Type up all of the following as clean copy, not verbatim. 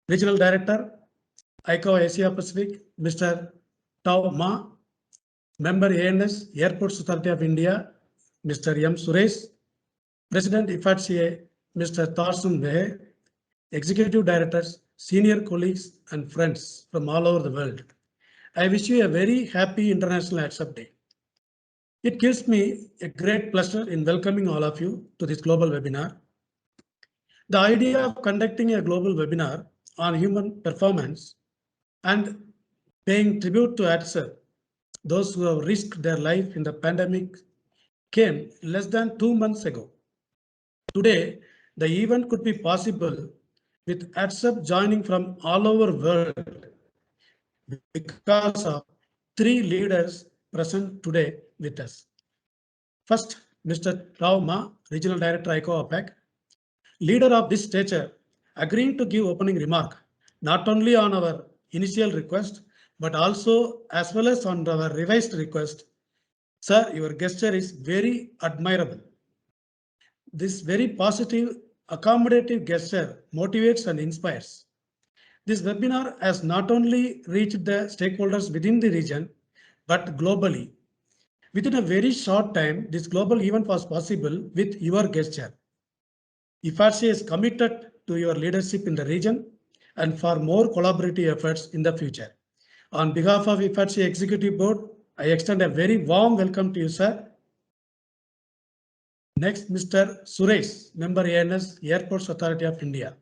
Regional Director, ICAO Asia Pacific, Mr. Tao Ma, Member ANS, Airports Authority of India, Mr. M. Suresh, President IFATCA, Mr. Tarsun Vehe, Executive Directors, senior colleagues and friends from all over the world. I wish you a very happy International ATSAP Day. It gives me a great pleasure in welcoming all of you to this global webinar. The idea of conducting a global webinar on human performance and paying tribute to ATSAP, those who have risked their life in the pandemic, came less than 2 months ago. Today, the event could be possible with ATSAP joining from all over the world because of 3 leaders present today with us. First, Mr. Rao Ma, Regional Director ICAO APAC, leader of this stature, agreeing to give opening remark, not only on our initial request, but also as well as on our revised request. Sir, your gesture is very admirable. This very positive, accommodative gesture motivates and inspires. This webinar has not only reached the stakeholders within the region, but globally. Within a very short time, this global event was possible with your gesture. IFATCA is committed to your leadership in the region and for more collaborative efforts in the future. On behalf of IFATCA Executive Board, I extend a very warm welcome to you, sir. Next, Mr. Suresh, Member ANS, Airports Authority of India.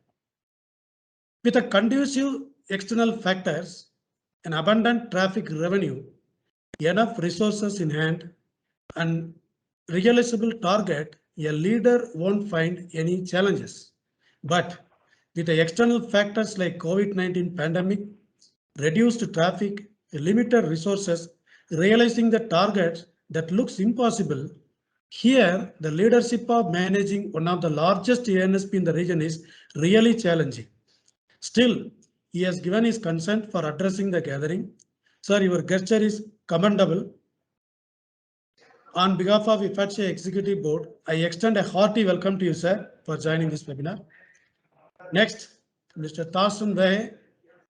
With a conducive external factors, an abundant traffic revenue, enough resources in hand, and realizable target, a leader won't find any challenges. But with the external factors like COVID-19 pandemic, reduced traffic, limited resources, realizing the targets that looks impossible, here the leadership of managing one of the largest ANSP in the region is really challenging. Still, he has given his consent for addressing the gathering. Sir, your gesture is commendable. On behalf of IFATCA Executive Board, I extend a hearty welcome to you, sir, for joining this webinar. Next, Mr. Tarsun Vehe,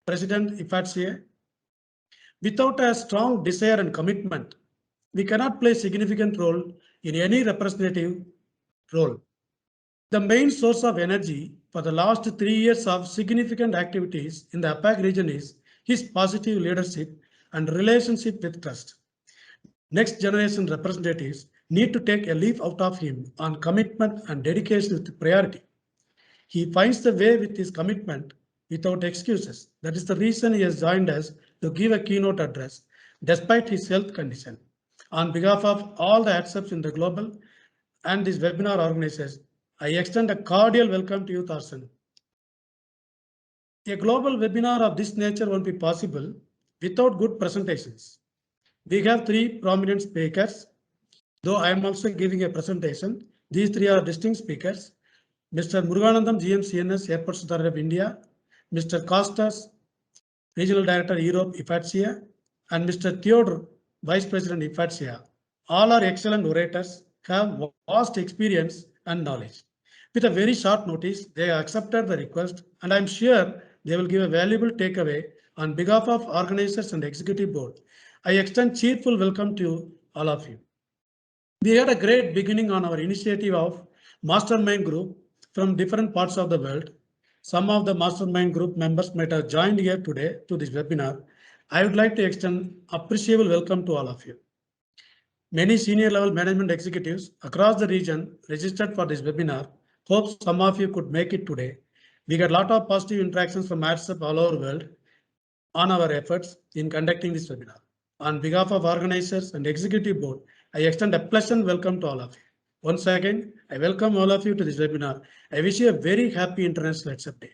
President IFATCA. Without a strong desire and commitment, we cannot play a significant role in any representative role. The main source of energy for the last 3 years of significant activities in the APAC region is his positive leadership and relationship with trust. Next generation representatives need to take a leaf out of him on commitment and dedication with priority. He finds the way with his commitment without excuses. That is the reason he has joined us to give a keynote address despite his health condition. On behalf of all the ATSAPs in the global and these webinar organizers, I extend a cordial welcome to you, Tarsun. A global webinar of this nature won't be possible without good presentations. We have 3 prominent speakers, though I am also giving a presentation. These 3 are distinct speakers. Mr. Muruganandam, GM CNS, Airports Authority of India, Mr. Costas, Regional Director, Europe, IFATCA, and Mr. Theodore, Vice President, IFATCA. All are excellent orators, have vast experience and knowledge. With a very short notice, they accepted the request, and I'm sure they will give a valuable takeaway on behalf of organizers and executive board. I extend cheerful welcome to all of you. We had a great beginning on our initiative of Mastermind Group from different parts of the world. Some of the Mastermind Group members might have joined here today to this webinar. I would like to extend appreciable welcome to all of you. Many senior level management executives across the region registered for this webinar. Hope some of you could make it today. We got a lot of positive interactions from ATSAP all over the world on our efforts in conducting this webinar. On behalf of organizers and executive board, I extend a pleasant welcome to all of you. Once again, I welcome all of you to this webinar. I wish you a very happy International ATSAP Day.